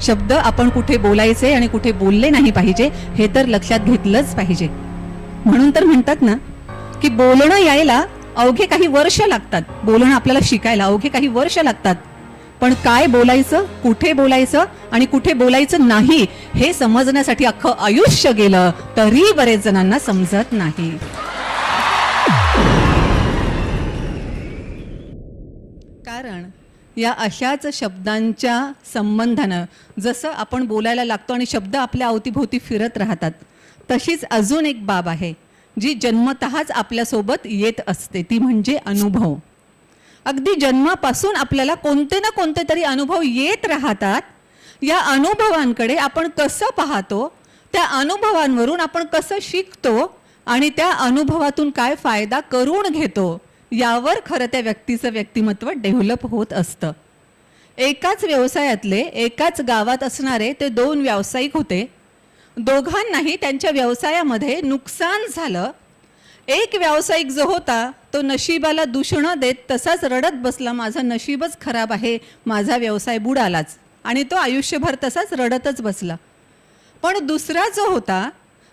शब्द आपण कुठे बोलायचे आणि कुठे बोलले नाही पाहिजे हे तर लक्षात घेतलंच पाहिजे. म्हणून तर म्हणतात ना की बोलणं यायला अवघे काही वर्ष लागतात, बोलणं आपल्याला शिकायला अवघे काही वर्ष लागतात, पण काय बोलायचं, कुठे बोलायचं आणि कुठे बोलायचं नाही हे समजण्यासाठी अख्खं आयुष्य गेलं तरी बरेच जणांना समजत नाही. कारण या अशाच शब्दांच्या संबंधानं जसं आपण बोलायला लागतो आणि शब्द आपल्या अवतीभोवती फिरत राहतात, तशीच अजून एक बाब आहे जी जन्मतःच आपल्यासोबत येत असते, ती म्हणजे अनुभव. अगदी जन्मापासून आपल्याला कोणते ना कोणते तरी अनुभव येत राहतात. या अनुभवांकडे आपण कसं पाहतो, त्या अनुभवांवरून आपण कसं शिकतो आणि त्या अनुभवातून काय फायदा करून घेतो यावर खरं त्या व्यक्तीचं व्यक्तिमत्व डेव्हलप होत असतं. एकाच व्यवसायातले एकाच गावात असणारे ते दोन व्यावसायिक होते. दोघांनाही त्यांच्या व्यवसायामध्ये नुकसान झालं. एक व्यावसायिक जो होता तो नशिबाला दूषणं देत तसाच रडत बसला, माझं नशीबच खराब आहे, माझा व्यवसाय बुडालाच, आणि तो आयुष्यभर तसाच रडतच बसला. पण दुसरा जो होता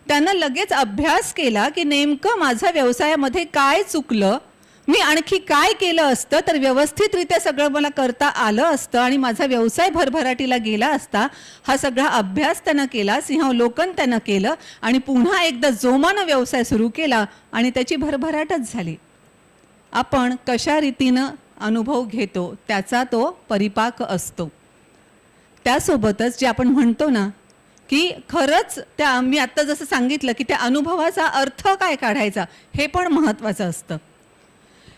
त्यानं लगेच अभ्यास केला की नेमकं माझ्या व्यवसायामध्ये काय चुकलं, मी आणखी काय केलं असतं तर व्यवस्थितरित्या सगळं मला करता आलं असतं आणि माझा व्यवसाय भरभराटीला गेला असता. हा सगळा अभ्यास त्यानं केला, सिंहावलोकन त्यानं केलं आणि पुन्हा एकदा जोमानं व्यवसाय सुरू केला आणि त्याची भरभराटच झाली. आपण कशा रीतीनं अनुभव घेतो त्याचा तो परिपाक असतो. त्यासोबतच जे आपण म्हणतो ना की खरंच त्या मी आत्ता जसं सांगितलं की त्या अनुभवाचा अर्थ काय काढायचा हे पण महत्त्वाचं असतं.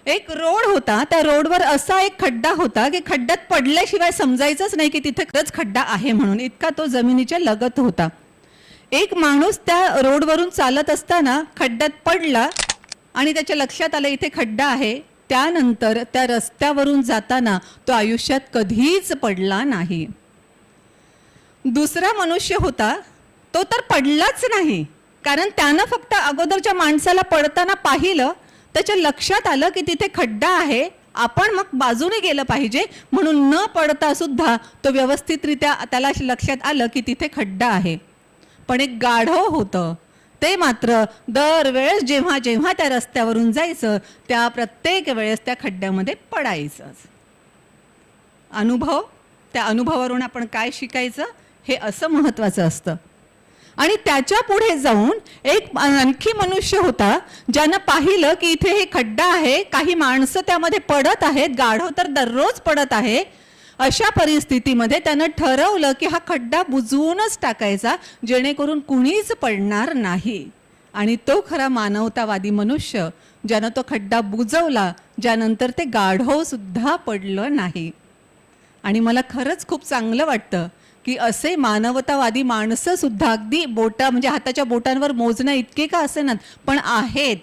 एक रोड होता, त्या रोडवर असा एक खड्डा होता की खड्ड्यात पडल्याशिवाय समजायचंच नाही की तिथे खरंच खड्डा आहे म्हणून, इतका तो जमिनीच्या लगत होता. एक माणूस त्या रोडवरून चालत असताना खड्ड्यात पडला आणि त्याच्या लक्षात आलं इथे खड्डा आहे. त्यानंतर त्या रस्त्यावरून जाताना तो आयुष्यात कधीच पडला नाही. दुसरा मनुष्य होता, तो तर पडलाच नाही, कारण त्यानं फक्त अगोदरच्या माणसाला पडताना पाहिलं, त्याच्या लक्षात आलं की तिथे खड्डा आहे, आपण मग बाजूने गेलं पाहिजे, म्हणून न पडता सुद्धा तो व्यवस्थितरित्या त्याला लक्षात आलं की तिथे खड्डा आहे. पण एक गाढव होतं, ते मात्र दरवेळेस जेव्हा जेव्हा त्या रस्त्यावरून जायचं त्या प्रत्येक वेळेस त्या खड्ड्यामध्ये पडायचंच. अनुभव, त्या अनुभवावरून आपण काय शिकायचं हे असं महत्त्वाचं असतं. आणि त्याच्या पुढे जाऊन एक आणखी मनुष्य होता ज्यानं पाहिलं की इथे हे खड्डा आहे, काही माणसं त्यामध्ये पडत आहेत, गाढव तर दररोज पडत आहे. अशा परिस्थितीमध्ये त्यानं ठरवलं की हा खड्डा बुजवूनच टाकायचा जेणेकरून कुणीच पडणार नाही. आणि तो खरा मानवतावादी मनुष्य ज्यानं तो खड्डा बुजवला, ज्यानंतर ते गाढव सुद्धा पडलं नाही. आणि मला खरंच खूप चांगलं वाटतं की असे मानवतावादी माणसं सुद्धा अगदी म्हणजे हाताच्या बोटांवर मोजण्या इतके का असेनात पण आहेत.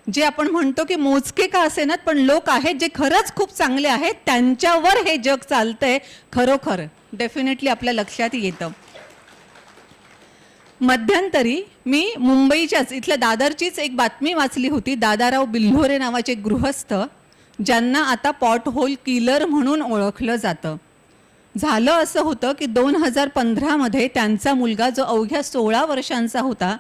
जे आपण म्हणतो की मोजके का असेनात पण लोक आहेत जे खरंच खूप चांगले आहेत, त्यांच्यावर हे जग चालतंय खरोखर डेफिनेटली आपल्या लक्षात येतं. मध्यंतरी मी मुंबईच्याच इथल्या दादरचीच एक बातमी वाचली होती. दादाराव बिल्होरे नावाचे गृहस्थ ज्यांना आता पॉट होल किलर म्हणून ओळखलं जातं. झालं असं होतं की 2015मध्ये त्यांचा मुलगा जो अवघ्या 16 वर्षांचा होता,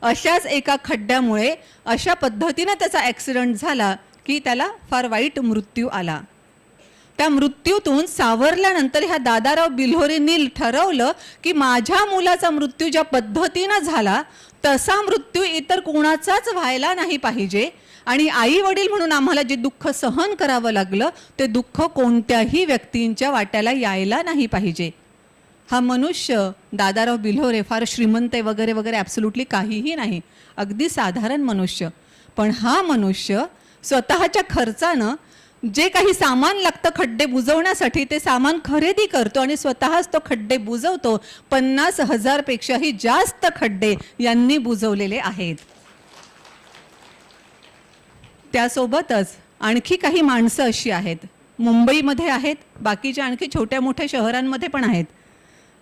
अशाच एका खड्ड्यामुळे अशा पद्धतीनं त्याचा ॲक्सिडेंट झाला की त्याला फार वाईट मृत्यू आला. त्या मृत्यूतून सावरल्यानंतर ह्या दादाराव बिल्होरेंनी ठरवलं की माझ्या मुलाचा मृत्यू ज्या पद्धतीनं झाला तसा मृत्यू इतर कोणाचाच व्हायला नाही पाहिजे, आणि आई वडील म्हणून आम्हाला जे दुःख सहन करावं लागलं ते दुःख कोणत्याही व्यक्तींच्या वाट्याला यायला नाही पाहिजे. हा मनुष्य दादाराव बिल्होरे फार श्रीमंत वगैरे वगैरे ॲब्सोल्युटली काहीही नाही, अगदी साधारण मनुष्य. पण हा मनुष्य स्वतःच्या खर्चानं जे काही सामान लागतं खड्डे बुजवण्यासाठी ते सामान खरेदी करतो आणि स्वतःच तो खड्डे बुजवतो. 50,000 पेक्षाही जास्त खड्डे यांनी बुजवलेले आहेत. त्यासोबतच आणखी काही माणसं अशी आहेत, मुंबईमध्ये आहेत, बाकीच्या आणखी छोट्या मोठ्या शहरांमध्ये पण आहेत,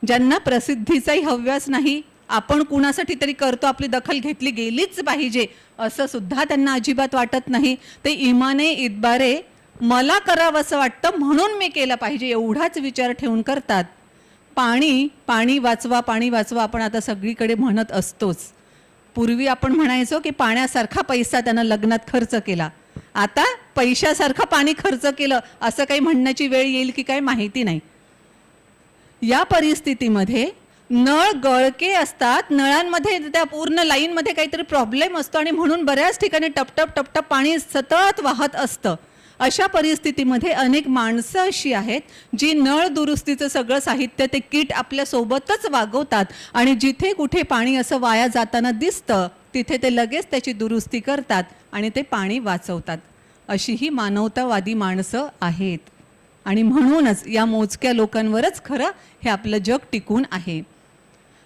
ज्यांना प्रसिद्धीचाही हव्यास नाही, आपण कुणासाठी तरी करतो, आपली दखल घेतली गेलीच पाहिजे असं सुद्धा त्यांना अजिबात वाटत नाही. ते इमाने इतबारे मला करावं असं वाटतं म्हणून मी केलं पाहिजे एवढाच विचार ठेवून करतात. पाणी पाणी वाचवा पाणी वाचवा आपण आता सगळीकडे म्हणत असतोच. पूर्वी आपण म्हणायचो की पाण्यासारखा पैसा त्यानं लग्नात खर्च केला, आता पैशासारखं पाणी खर्च केलं असं काही म्हणण्याची वेळ येईल की काय माहिती नाही. या परिस्थितीमध्ये नळ गळके असतात, नळांमध्ये त्या पूर्ण लाईनमध्ये काहीतरी प्रॉब्लेम असतो आणि म्हणून बऱ्याच ठिकाणी टपटप टपटप पाणी सतत वाहत असतं. अशा परिस्थितीमध्ये अनेक माणसं अशी आहेत जी नळ दुरुस्तीचं सगळं साहित्य ते किट आपल्यासोबतच वागवतात आणि जिथे कुठे पाणी असं वाया जाताना दिसतं तिथे ते लगेच त्याची दुरुस्ती करतात आणि ते पाणी वाचवतात. अशी ही मानवतावादी माणसं आहेत आणि म्हणूनच या मोजक्या लोकांवरच खरं हे आपलं जग टिकून आहे.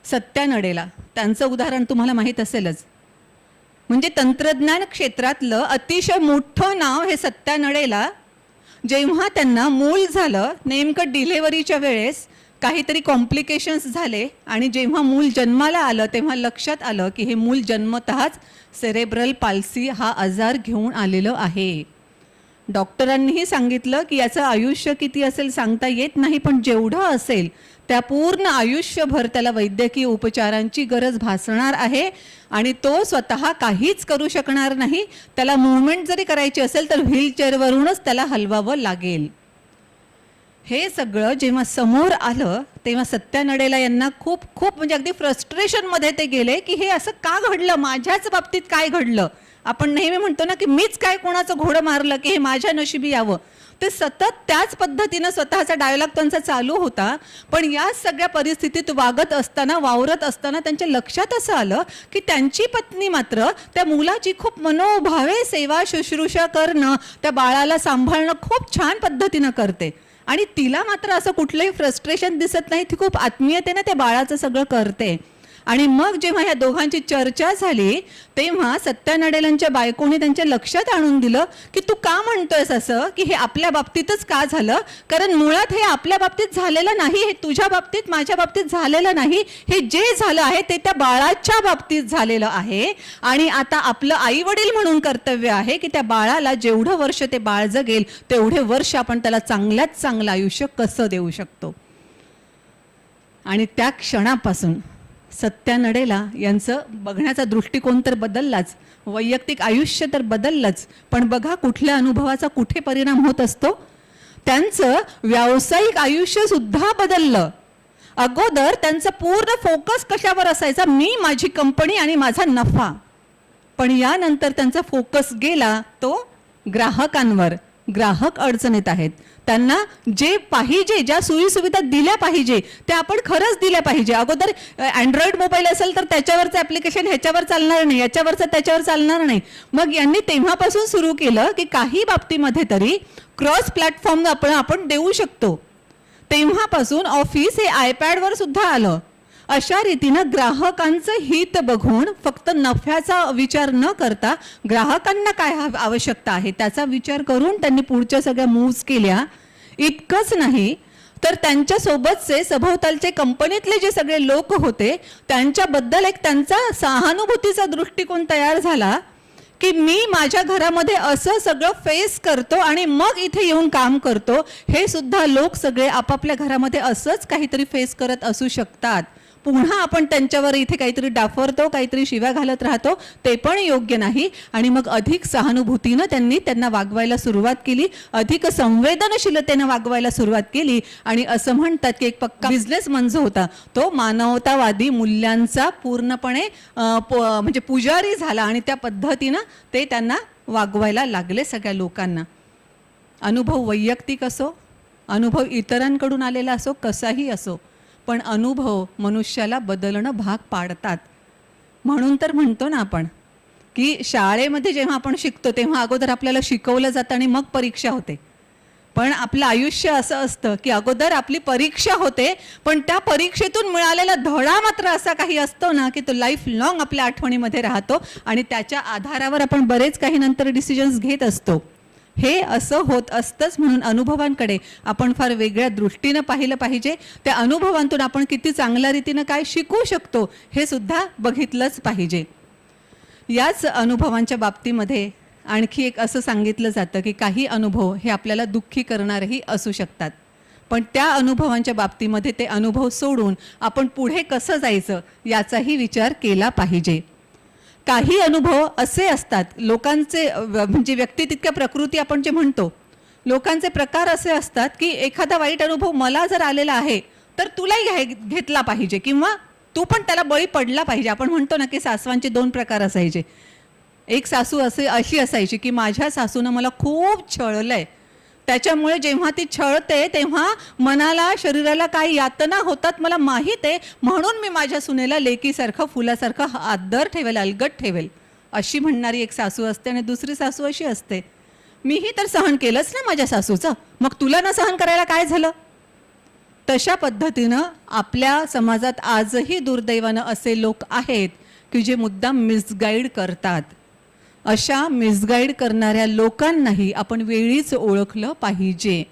सत्यानडेला त्यांचं उदाहरण तुम्हाला माहीत असेलच. म्हणजे तंत्रज्ञान क्षेत्रातलं अतिशय मोठं नाव हे सत्यानडेला. जेव्हा त्यांना मूल झालं, नेमकं डिलेव्हरीच्या वेळेस काहीतरी कॉम्प्लिकेशन्स झाले आणि जेव्हा मूल जन्माला आलं तेव्हा लक्षात आलं की हे मूल जन्मतःच सेरेब्रल पाल्सी हा आजार घेऊन आलेलं आहे. डॉक्टरांनीही सांगितलं की याचं आयुष्य किती असेल सांगता येत नाही, पण जेवढं असेल त्या पूर्ण आयुष्यभर त्याला वैद्यकीय उपचारांची गरज भासणार आहे आणि तो स्वतः काहीच करू शकणार नाही. त्याला मूव्हमेंट जरी करायची असेल तर व्हीलचेअरवरूनच त्याला हलवावं लागेल. हे सगळं जेव्हा समोर आलं तेव्हा सत्यानडेला यांना खूप खूप म्हणजे अगदी फ्रस्ट्रेशनमध्ये ते गेले की हे असं का घडलं, माझ्याच बाबतीत काय घडलं. आपण नेहमी म्हणतो ना की मीच काय कोणाचं घोडं मारलं की हे माझ्या नशिबी यावं. ते सतत त्याच पद्धतीनं स्वतःचा डायलॉग त्यांचा चालू होता. पण या सगळ्या परिस्थितीत वागत असताना वावरत असताना त्यांच्या लक्षात असं आलं की त्यांची पत्नी मात्र त्या मुलाची खूप मनोभावे सेवा शुश्रूषा करणं, त्या बाळाला सांभाळणं खूप छान पद्धतीनं करते आणि तिला मात्र असं कुठलंही फ्रस्ट्रेशन दिसत नाही. ती खूप आत्मीयतेनं त्या बाळाचं सगळं करते. आणि मग जेव्हा ह्या दोघांची चर्चा झाली तेव्हा सत्यानडेलांच्या बायकोने त्यांच्या लक्षात आणून दिलं की तू का म्हणतोयस असं की हे आपल्या बाबतीतच का झालं, कारण मुळात हे आपल्या बाबतीत झालेलं नाही, हे तुझ्या बाबतीत माझ्या बाबतीत झालेलं नाही, हे जे झालं आहे ते त्या बाळाच्या बाबतीत झालेलं आहे. आणि आता आपलं आई वडील म्हणून कर्तव्य आहे की त्या बाळाला जेवढं वर्ष ते बाळ जगेल तेवढे वर्ष आपण त्याला चांगल्यात चांगलं आयुष्य कसं देऊ शकतो. आणि त्या क्षणापासून सत्यानडेला यांचं बघण्याचा दृष्टिकोन तर बदललाच, वैयक्तिक आयुष्य तर बदललंच, पण बघा कुठल्या अनुभवाचा कुठे परिणाम होत असतो. त्यांचं व्यावसायिक आयुष्य सुद्धा बदललं. अगोदर त्यांचा पूर्ण फोकस कशावर असायचा, मी, माझी कंपनी आणि माझा नफा. पण यानंतर त्यांचा फोकस गेला तो ग्राहकांवर. ग्राहक अडचणीत आहेत, त्यांना जे पाहिजे, ज्या सोयीसुविधा दिल्या पाहिजे त्या आपण खरंच दिल्या पाहिजे. अगोदर अँड्रॉइड मोबाईल असेल तर त्याच्यावरचं ॲप्लिकेशन ह्याच्यावर चालणार नाही, याच्यावरचं त्याच्यावर चालणार नाही. मग यांनी तेव्हापासून सुरू केलं की काही बाबतीमध्ये तरी क्रॉस प्लॅटफॉर्म आपण देऊ शकतो. तेव्हापासून ऑफिस हे आयपॅडवर सुद्धा आलं. अशा रीतीनं ग्राहकांचं हित बघून फक्त नफ्याचा विचार न करता ग्राहकांना काय आवश्यकता आहे त्याचा विचार करून त्यांनी पुढच्या सगळ्या मूव्स केल्या. इतकंच नाही तर त्यांच्यासोबतचे सभोवतालचे कंपनीतले जे सगळे लोक होते त्यांच्याबद्दल एक त्यांचा सहानुभूतीचा दृष्टिकोन तयार झाला की मी माझ्या घरामध्ये असं सगळं फेस करतो आणि मग इथे येऊन काम करतो, हे सुद्धा लोक सगळे आपापल्या घरामध्ये असंच काहीतरी फेस करत असू शकतात. पुन्हा आपण त्यांच्यावर इथे काहीतरी डाफरतो, काहीतरी शिव्या घालत राहतो, ते पण योग्य नाही. आणि मग अधिक सहानुभूतीनं त्यांना वागवायला सुरुवात केली, अधिक संवेदनशीलतेनं वागवायला सुरुवात केली. आणि असं म्हणतात की एक पक्का बिझनेसमन जो होता तो मानवतावादी मूल्यांचा पूर्णपणे म्हणजे पुजारी झाला आणि त्या पद्धतीनं ते त्यांना वागवायला लागले सगळ्या लोकांना. अनुभव वैयक्तिक असो, अनुभव इतरांकडून आलेला असो, कसाही असो, पण अनुभव मनुष्याला बदलणं भाग पाडतात. म्हणून तर म्हणतो ना आपण की शाळेमध्ये जेव्हा आपण शिकतो तेव्हा अगोदर आपल्याला शिकवलं जातं आणि मग परीक्षा होते. पण आपलं आयुष्य असं असतं की अगोदर आपली परीक्षा होते, पण त्या परीक्षेतून मिळालेला धडा मात्र असा काही असतो ना की तो लाईफ लॉंग आपल्या आठवणीमध्ये राहतो आणि त्याच्या आधारावर आपण बरेच काही नंतर डिसिजन्स घेत असतो. हे असं होत असतंच. म्हणून अनुभवांकडे आपण फार वेगळ्या दृष्टीनं पाहिलं पाहिजे. त्या अनुभवांतून आपण किती चांगल्या रीतीनं काय शिकू शकतो हे सुद्धा बघितलंच पाहिजे. याच अनुभवांच्या बाबतीमध्ये आणखी एक असं सांगितलं जातं की काही अनुभव हे आपल्याला दुःखी करणारेही असू शकतात, पण त्या अनुभवांच्या बाबतीमध्ये ते अनुभव सोडून आपण पुढे कसं जायचं याचाही विचार केला पाहिजे. काही अनुभव असे असतात लोकांचे, म्हणजे व्यक्ती तितक्या प्रकृती आपण जे म्हणतो, लोकांचे प्रकार असे असतात की एखादा वाईट अनुभव मला जर आलेला आहे तर तुलाही घेतला पाहिजे किंवा तू पण त्याला बळी पडला पाहिजे. आपण म्हणतो ना की सासवांचे 2 प्रकार असायचे. एक सासू अशी असायची की माझ्या सासूनं मला खूप छळलंय, त्याच्यामुळे जेव्हा ती छळते तेव्हा मनाला शरीराला काही यातना होतात मला माहीत आहे, म्हणून मी माझ्या सुनेला लेकीसारखं फुलासारखं आदर ठेवेल, अलगट ठेवेल, अशी म्हणणारी एक सासू असते. आणि दुसरी सासू अशी असते, मीही तर सहन केलंच ना माझ्या सासूचं, मग तुला न सहन करायला काय झालं. तशा पद्धतीनं आपल्या समाजात आजही दुर्दैवानं असे लोक आहेत की जे मुद्दाम मिसगाईड करतात. अशा मिसगाईड करणाऱ्या लोकांनाही आपण वेळीच ओळखलं पाहिजे.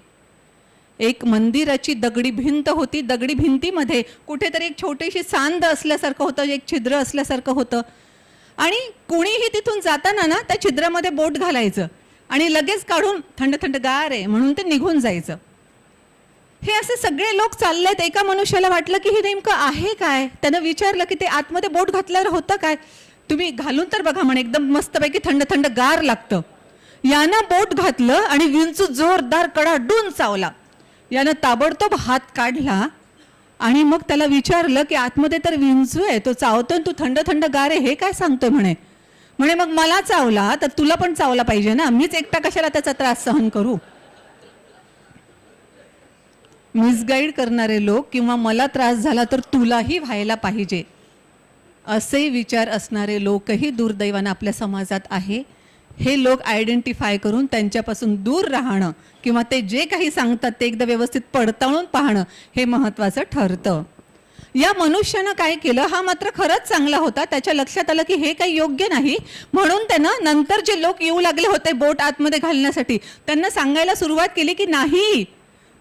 एक मंदिराची दगडी भिंत होती, दगडी भिंतीमध्ये कुठेतरी एक छोटीशी सांद असल्यासारखं होतं, एक छिद्र असल्यासारखं होतं, आणि कुणीही तिथून जाताना ना त्या छिद्रामध्ये बोट घालायचं आणि लगेच काढून थंड थंड गार आहे म्हणून ते निघून जायचं. हे असे सगळे लोक चाललेत. एका मनुष्याला वाटलं की हे नेमकं आहे काय. त्यानं विचारलं की ते आतमध्ये बोट घातल्यावर होतं काय. तुम्ही घालून तर बघा म्हणे, एकदम मस्तपैकी थंड थंड गार लागतं. यानं बोट घातलं आणि विंचू जोरदार कडाडून चावला. यानं ताबडतोब हात काढला आणि मग त्याला विचारलं की आतमध्ये तर विंचू आहे, तो चावतोय, तू थंड थंड गार आहे हे काय सांगतोय म्हणे. म्हणे मग मला चावला तर तुला पण चावला पाहिजे ना, मीच एकटा कशाला त्याचा त्रास सहन करू. मिसगाईड करणारे लोक किंवा मला त्रास झाला तर तुलाही व्हायला पाहिजे असे विचार असणारे लोकही दुर्दैवानं आपल्या समाजात आहे. हे लोक आयडेंटिफाय करून त्यांच्यापासून दूर राहणं किंवा ते जे काही सांगतात ते एकदा व्यवस्थित पडताळून पाहणं हे महत्त्वाचं ठरतं. या मनुष्यानं काय केलं, हा मात्र खरंच चांगला होता. त्याच्या लक्षात आलं की हे काही योग्य नाही, म्हणून त्यानं नंतर जे लोक येऊ लागले होते बोट आतमध्ये घालण्यासाठी त्यांना सांगायला सुरुवात केली की नाही,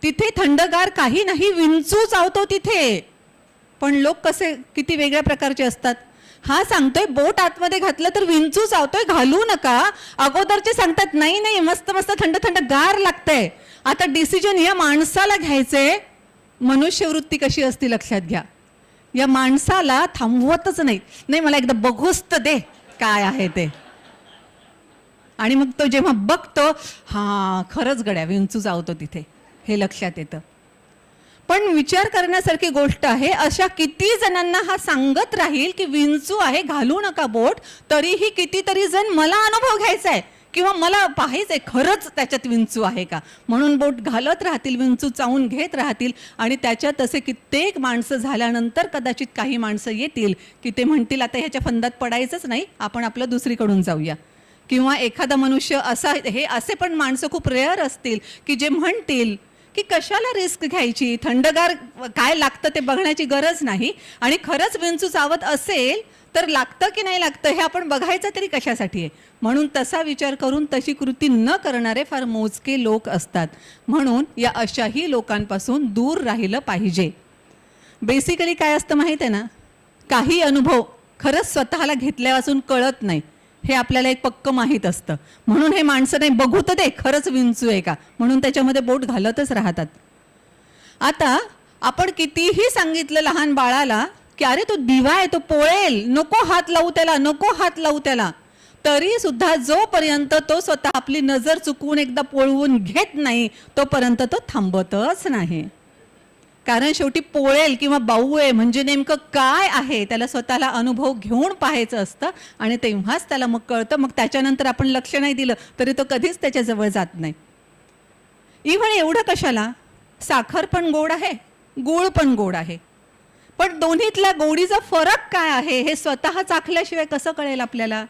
तिथे थंडगार काही नाही, विंचू चावतो तिथे. पण लोक कसे किती वेगळ्या प्रकारचे असतात. हा सांगतोय बोट आतमध्ये घातलं तर विंचू चावतोय, घालू नका. अगोदरचे सांगतात नाही नाही मस्त मस्त थंड थंड गार लागतंय. आता डिसिजन या माणसाला घ्यायचंय. मनुष्यवृत्ती कशी असते लक्षात घ्या. या माणसाला थांबवतच नाही, नाही मला एकदा बघूच तर दे काय आहे ते. आणि मग तो जेव्हा बघतो, हा खरंच गड्या विंचू चावतो तिथे, हे लक्षात येतं. पण विचार करण्यासारखी गोष्ट आहे, अशा किती जणांना हा सांगत राहील की विंचू आहे घालू नका बोट, तरीही कितीतरी जण मला अनुभव घ्यायचा आहे किंवा मला पाहायचंय खरंच त्याच्यात विंचू आहे का, म्हणून बोट घालत राहतील, विंचू चावून घेत राहतील. आणि त्याच्यात असे कित्येक माणसं झाल्यानंतर कदाचित काही माणसं येतील की ते म्हणतील आता ह्याच्या फंदात पडायचंच नाही, आपण आपलं दुसरीकडून जाऊया. किंवा एखादा मनुष्य असा, हे असे पण माणसं खूप रेअर असतील की जे म्हणतील की कशाला रिस्क घ्यायची, थंडगार काय लागतं ते बघण्याची गरज नाही, आणि खरंच विंचू चावत असेल तर लागतं की नाही लागतं हे आपण बघायचं तरी कशासाठी आहे. म्हणून तसा विचार करून तशी कृती न करणारे फार मोजके लोक असतात. म्हणून या अशाही लोकांपासून दूर राहिलं पाहिजे. बेसिकली काय असतं माहीत आहे ना, काही अनुभव खरंच स्वतःला घेतल्यापासून कळत नाही, हे आपल्याला एक पक्क माहीत असतं. म्हणून हे माणसं नाही बघू तर दे खरंच विंचू आहे का, म्हणून त्याच्यामध्ये बोट घालतच राहतात. आता आपण कितीही सांगितलं लहान बाळाला की अरे तो दिवा आहे तो पोळेल, नको हात लावू त्याला, नको हात लावू त्याला, तरी सुद्धा जोपर्यंत तो स्वतः आपली नजर चुकवून एकदा पोळवून घेत नाही तोपर्यंत तो थांबतच नाही. कारण शेवटी पोळेल किंवा बाऊ आहे म्हणजे नेमकं काय आहे त्याला स्वतःला अनुभव घेऊन पाहायचं असतं, आणि तेव्हाच त्याला मग कळतं. मग त्याच्यानंतर आपण लक्ष नाही दिलं तरी तो कधीच त्याच्याजवळ जात नाही. इव्हन एवढं कशाला, साखर पण गोड आहे, गूळ पण गोड आहे, पण दोन्हीतल्या गोडीचा फरक काय आहे हे स्वतः चाखल्याशिवाय कसं कळेल आपल्याला.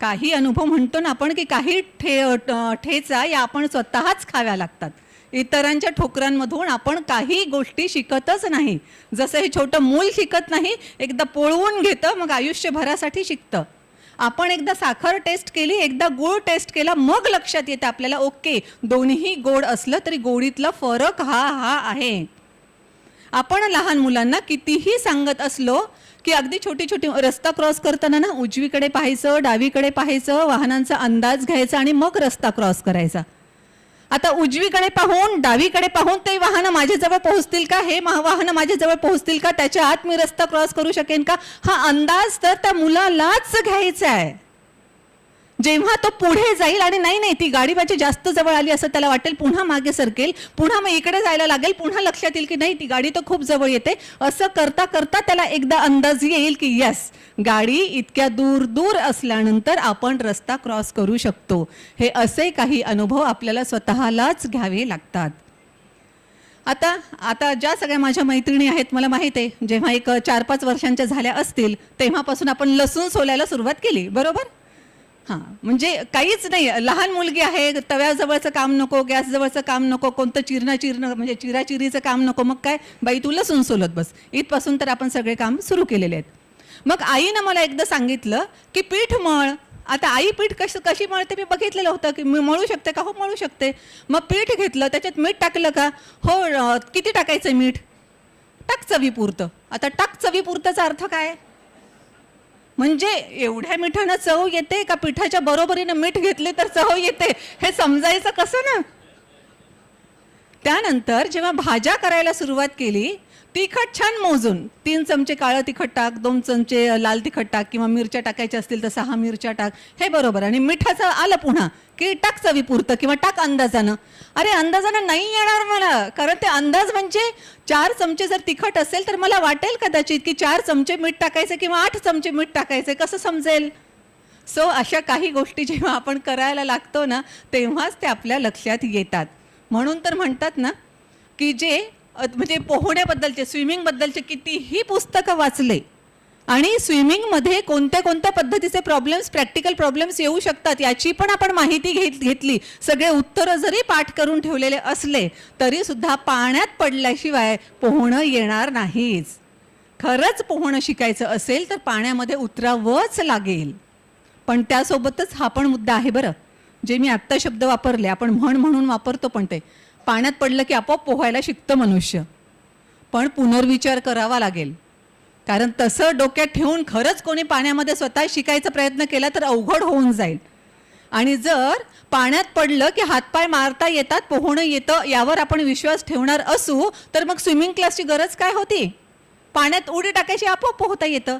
काही अनुभव म्हणतो ना आपण की काही ठेचा या आपण स्वतःच खाव्या लागतात. इतरांच्या ठोकरांमधून आपण काही गोष्टी शिकतच नाही. जसं हे छोटं मूल शिकत नाही, एकदा पोळवून घेतं मग आयुष्यभरासाठी शिकतं. आपण एकदा साखर टेस्ट केली, एकदा गूळ टेस्ट केला, मग लक्षात येतं आपल्याला ओके दोन्ही गोड असलं तरी गोडीतला फरक हा आहे. आपण लहान मुलांना कितीही सांगत असलो की अगदी छोटी छोटी रस्ता क्रॉस करताना ना उजवीकडे पाहायचं, डावीकडे पाहायचं, वाहनांचा अंदाज घ्यायचा आणि मग रस्ता क्रॉस करायचा. आता उजवीकडे पाहून डावीकडे पाहून ते वाहनं माझ्याजवळ पोहोचतील का, हे वाहनं माझ्याजवळ पोहोचतील का, त्याच्या आत मी रस्ता क्रॉस करू शकेन का, हा अंदाज तर त्या मुलालाच घ्यायचा आहे. जेव्हा तो पुढे जाईल आणि नाही ती गाडी माझी जास्त जवळ आली असं त्याला वाटेल, पुन्हा मागे सरकेल, पुन्हा मग इकडे जायला लागेल, पुन्हा लक्षात येईल की नाही ती गाडी तर खूप जवळ येते, असं करता करता त्याला एकदा अंदाज येईल की यस, गाडी इतक्या दूर दूर असल्यानंतर आपण रस्ता क्रॉस करू शकतो. हे असे काही अनुभव आपल्याला स्वतःलाच घ्यावे लागतात. आता ज्या सगळ्या माझ्या मैत्रिणी आहेत, मला माहित आहे जेव्हा एक 4-5 वर्षांच्या झाल्या असतील तेव्हापासून आपण लसूण सोलायला सुरुवात केली, बरोबर. हां, म्हणजे काहीच नाही, लहान मुलगी आहे, तव्याजवळचं काम नको, गॅसजवळचं काम नको, कोणतं चिरणं म्हणजे चिराचिरीचं काम नको, मग काय बाई तू लसूण सोलत बस, इथपासून तर आपण सगळे काम सुरू केलेले आहेत. मग आईनं मला एकदा सांगितलं की पीठ मळ. आता आई पीठ कशी मळते मी बघितलेलं होतं की मी मळू शकते का, हो मळू शकते. मग पीठ घेतलं, त्याच्यात मीठ टाकलं का, हो किती टाकायचं मीठ, टाक चवीपुरतं. आता टाक चवीपुरतंचा अर्थ काय, म्हणजे एवढ्या मिठानं चव येते का पिठाच्या बरोबरीनं मीठ घेतले तर चव येते, हे समजायचं कसं ना. त्यानंतर जेव्हा भाज्या करायला सुरुवात केली, तिखट छान मोजून 3 चमचे काळं तिखट टाक, 2 चमचे लाल तिखट टाक, किंवा मिरच्या टाकायच्या असतील तर 6 मिरच्या टाक, हे बरोबर. आणि मिठाचं आलं पुन्हा की टाक चवीपुरतं किंवा टाक अंदाजानं. अरे अंदाजानं नाही येणार मला, कारण ते अंदाज म्हणजे 4 चमचे जर तिखट असेल तर मला वाटेल कदाचित की 4 चमचे मीठ टाकायचे किंवा 8 चमचे मीठ टाकायचे, कसं समजेल. सो अशा काही गोष्टी जेव्हा आपण करायला लागतो ना तेव्हाच ते आपल्या लक्षात येतात. म्हणून तर म्हणतात ना की जे म्हणजे पोहण्याबद्दलचे, स्विमिंगबद्दलचे कितीही पुस्तकं वाचले आणि स्विमिंगमध्ये कोणत्या पद्धतीचे प्रॉब्लेम्स, प्रॅक्टिकल प्रॉब्लेम्स येऊ शकतात याची पण आपण माहिती घेतली, सगळे उत्तरं जरी पाठ करून ठेवलेले असले तरी सुद्धा पाण्यात पडल्याशिवाय पोहणं येणार नाहीच. खरंच पोहणं शिकायचं असेल तर पाण्यामध्ये उतरावंच लागेल. पण त्यासोबतच हा पण मुद्दा आहे बरं, जे मी आत्ता शब्द वापरले, आपण म्हणून वापरतो, पण ते पाण्यात पडलं की आपोआप पोहायला शिकतं मनुष्य, पण पुनर्विचार करावा लागेल. कारण तसं डोक्यात ठेवून खरंच कोणी पाण्यामध्ये स्वतः शिकायचा प्रयत्न केला तर अवघड होऊन जाईल. आणि जर पाण्यात पडलं की हातपाय मारता येतात, पोहणं येतं, यावर आपण विश्वास ठेवणार असू तर मग स्विमिंग क्लासची गरज काय होती. पाण्यात उडी टाकायची, आपोआप पोहता येतं.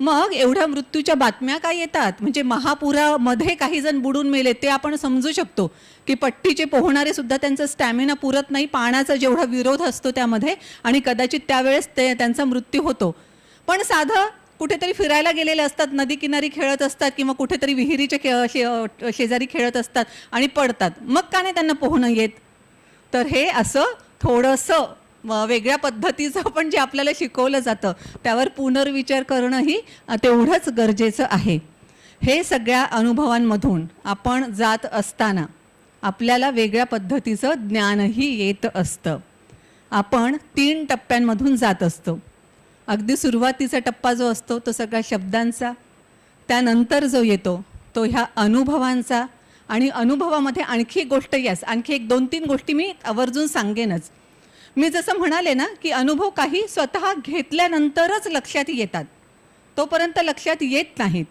मग एवढ्या मृत्यूच्या बातम्या काय येतात, म्हणजे महापुरामध्ये काही जण बुडून मेले ते आपण समजू शकतो की पट्टीचे पोहणारे सुद्धा त्यांचा स्टॅमिना पुरत नाही, पाण्याचा जेवढा विरोध असतो त्यामध्ये, आणि कदाचित त्यावेळेस त्यांचा मृत्यू होतो. पण साधं कुठेतरी फिरायला गेलेले असतात, नदी किनारी खेळत असतात किंवा कुठेतरी विहिरीच्या शेजारी खेळत असतात आणि पडतात, मग का नाही त्यांना पोहणं येत. तर हे असं थोडंसं वेगळ्या पद्धतीचं पण जे आपल्याला शिकवलं जातं त्यावर पुनर्विचार करणंही तेवढंच गरजेचं आहे. हे सगळ्या अनुभवांमधून आपण जात असताना आपल्याला वेगळ्या पद्धतीचं ज्ञानही येत असतं. आपण 3 टप्प्यांमधून जात असतो. अगदी सुरुवातीचा टप्पा जो असतो तो सगळ्या शब्दांचा, त्यानंतर जो येतो तो ह्या अनुभवांचा, आणि अनुभवामध्ये आणखी एक गोष्ट, आणखी एक 2-3 गोष्टी मी आवर्जून सांगेनच. मी जसं म्हणाले ना की अनुभव काही स्वतः घेतल्यानंतरच लक्षात येतात, तोपर्यंत लक्षात येत नाहीत.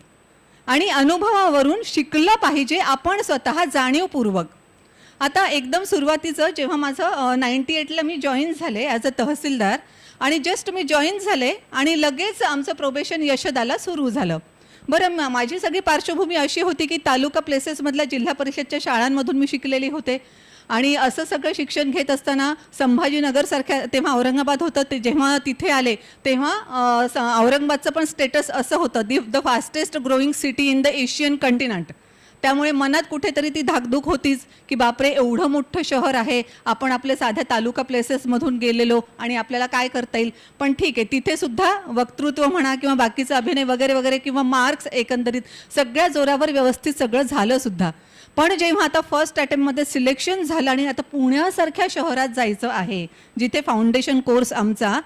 आणि अनुभवावरून शिकलं पाहिजे आपण स्वतः जाणीवपूर्वक. आता एकदम सुरुवातीचं जेव्हा माझं 98ला मी जॉईन झाले ॲज अ तहसीलदार, आणि जस्ट मी जॉईन झाले आणि लगेच आमचं प्रोबेशन यशदाला सुरू झालं. बरं, माझी सगळी पार्श्वभूमी अशी होती की तालुका प्लेसेसमधल्या जिल्हा परिषदच्या शाळांमधून मी शिकलेली होते, आणि असं सगळं शिक्षण घेत असताना संभाजीनगरसारख्या, तेव्हा औरंगाबाद होतं, ते जेव्हा तिथे आले तेव्हा औरंगाबादचं पण स्टेटस असं होतं, the fastest growing city in the Asian continent. त्यामुळे मनात कुठेतरी ती धाकधूक होतीच की बापरे एवढं मोठं शहर आहे, आपण आपल्या साध्या तालुका प्लेसेसमधून गेलेलो आणि आपल्याला काय करता येईल. पण ठीक आहे, तिथे सुद्धा वक्तृत्व म्हणा किंवा बाकीचा अभिनय वगैरे वगैरे किंवा मार्क्स एकंदरीत सगळ्या जोरावर व्यवस्थित सगळं झालं सुद्धा. पण जेव्हा आता फर्स्ट अटेम्प्टमध्ये सिलेक्शन झालं आणि आता पुण्यासारख्या शहरात जायचं आहे जिथे फाउंडेशन कोर्स आमचा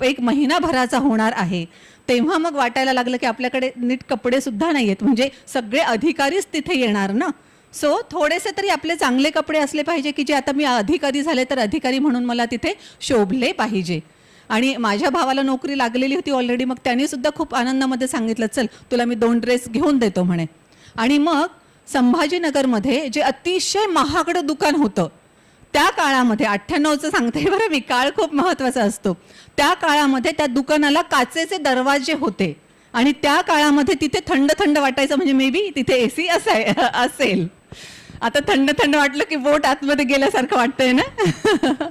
1 महिनाभराचा होणार आहे, तेव्हा मग वाटायला लागलं की आपल्याकडे नीट कपडे सुद्धा नाही आहेत, म्हणजे सगळे अधिकारीच तिथे येणार ना. सो थोडेसे तरी आपले चांगले कपडे असले पाहिजे की जे आता मी अधिकारी झाले तर अधिकारी म्हणून मला तिथे शोभले पाहिजे. आणि माझ्या भावाला नोकरी लागलेली होती ऑलरेडी, मग त्यांनी सुद्धा खूप आनंदामध्ये सांगितलं चल तुला मी 2 ड्रेस घेऊन देतो म्हणे. आणि मग संभाजीनगरमध्ये जे अतिशय महागडं दुकान होतं त्या काळामध्ये 98चं सांगते बरं मी, काळ खूप महत्त्वाचा असतो. त्या काळामध्ये त्या दुकानाला काचेचे दरवाजे होते आणि त्या काळामध्ये तिथे थंड थंड वाटायचं, म्हणजे मे बी तिथे AC असेल. आता थंड थंड वाटलं की बोट आतमध्ये गेल्यासारखं वाटतंय ना.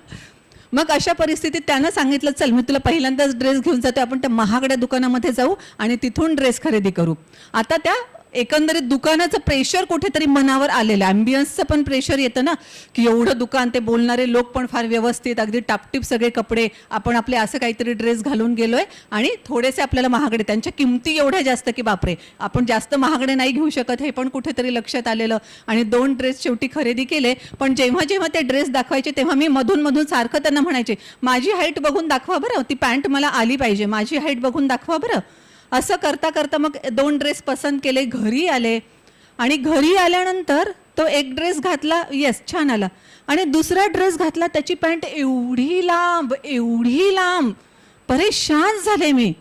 मग अशा परिस्थितीत त्यानं सांगितलं, चल मी तुला पहिल्यांदाच ड्रेस घेऊन जातो, आपण त्या महागड्या दुकानामध्ये जाऊ आणि तिथून ड्रेस खरेदी करू. आता त्या एकंदरीत दुकानाचं प्रेशर कुठेतरी मनावर आलेलं, ॲम्बियन्सचं पण प्रेशर येतं ना, की एवढं दुकान, ते बोलणारे लोक पण फार व्यवस्थित, अगदी टापटीप सगळे कपडे, आपण आपले असं काहीतरी ड्रेस घालून गेलोय आणि थोडेसे आपल्याला महागडे, त्यांच्या किमती एवढ्या जास्त की बापरे, आपण जास्त महागडे नाही घेऊ शकत, हे पण कुठेतरी लक्षात आलेलं. आणि 2 ड्रेस शेवटी खरेदी केले. पण जेव्हा जेव्हा ते ड्रेस दाखवायचे तेव्हा मी मधून मधून सारखं त्यांना म्हणायचे, माझी हाईट बघून दाखवा बरं, ती पॅन्ट मला आली पाहिजे, माझी हाईट बघून दाखवा बरं. असं करता करता मग 2 ड्रेस पसंत केले, घरी आले आणि घरी आल्यानंतर तो एक ड्रेस घातला, येस छान आला, आणि दुसरा ड्रेस घातला, त्याची पॅन्ट एवढी लांब, परेशान झाले मी.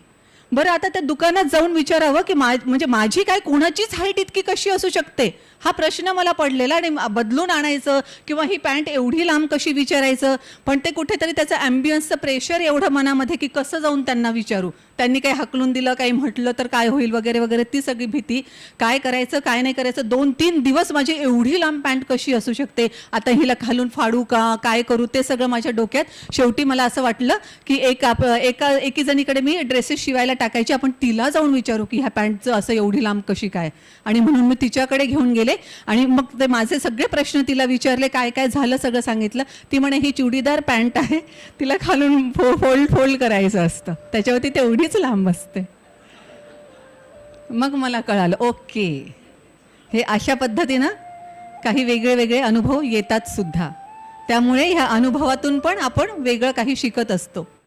बरं आता त्या दुकानात जाऊन विचारावं की म्हणजे माझी काय, कोणाचीच हाईट इतकी कशी असू शकते, हा प्रश्न मला पडलेला. आणि बदलून आणायचं किंवा ही पॅन्ट एवढी लांब कशी विचारायचं. पण ते कुठेतरी त्याचं ॲम्बियन्सचं प्रेशर एवढं मनामध्ये की कसं जाऊन त्यांना विचारू, त्यांनी काही हकलून दिलं, काही म्हटलं तर काय होईल वगैरे वगैरे, ती सगळी भीती, काय करायचं काय नाही करायचं. 2-3 दिवस माझी एवढी लांब पॅन्ट कशी असू शकते, आता हिला घालून फाडू का, काय करू, ते सगळं माझ्या डोक्यात. शेवटी मला असं वाटलं की एकी जणीकडे मी ड्रेसेस शिवायला टाकायची, आपण तिला जाऊन विचारू की ह्या पॅन्टचं असं एवढी लांब कशी काय. आणि म्हणून मी तिच्याकडे घेऊन गेले आणि मग ते माझे सगळे प्रश्न तिला विचारले, काय काय झालं सगळं सांगितलं. ती म्हणे ही चुडीदार पॅन्ट आहे, तिला खालून फोल्ड करायचं असतं, त्याच्यावरती तेवढीच लांब असते. मग मला कळालं, ओके, हे अशा पद्धतीनं काही वेगळे वेगळे अनुभव येतात सुद्धा. त्यामुळे ह्या अनुभवातून पण आपण वेगळं काही शिकत असतो.